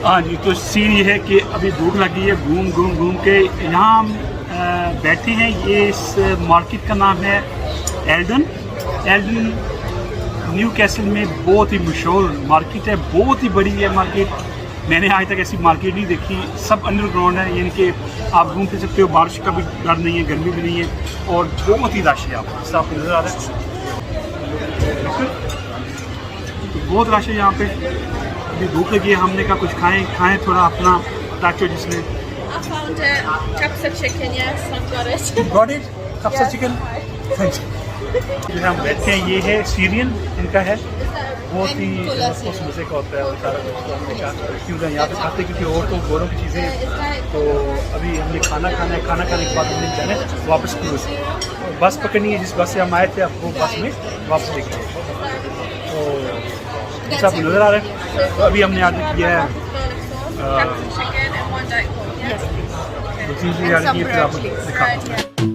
हाँ जी, तो सीन ये है कि अभी भूख लगी है, घूम घूम घूम के यहाँ हम बैठे हैं। ये इस मार्केट का नाम है एल्डन। न्यू कैसल में बहुत ही मशहूर मार्केट है, बहुत ही बड़ी है मार्केट। मैंने आज तक ऐसी मार्केट नहीं देखी। सब अंडरग्राउंड है, यानी कि आप घूम फिर सकते हो, बारिश का भी डर नहीं है, गर्मी भी नहीं है, और बहुत ही रश है। आपको नज़र आ रहा है, तो बहुत रश है यहाँ पे। अभी भूख लगी है, हमने कहा कुछ खाएं थोड़ा अपना टाचो जिसमें। I found it. Capsa chicken, yes, I've got it. Got it? Kapsa chicken? Thanks. जो हम बैठते हैं ये है सीरियन इनका है, बहुत ही मज़े का होता है और सारा कुछ। तो हमने कहा क्योंकि यहाँ पे खाते, क्योंकि और तो गोरों की चीज़ें हैं। तो अभी हमने खाना खाना है, खाना खाने के बाद हमने जाना है वापस क्रूज़। बस पकड़नी है, जिस बस से हम आए थे आपको बस में वापस लेके। तो जैसा आपको नज़र आ रहा है, तो अभी हमने ऑर्डर किया है Capsa chicken and one Diet Coke, yes. दो चीज़ें ऑर्डर की है, फिर आपको दिखाता हूँ।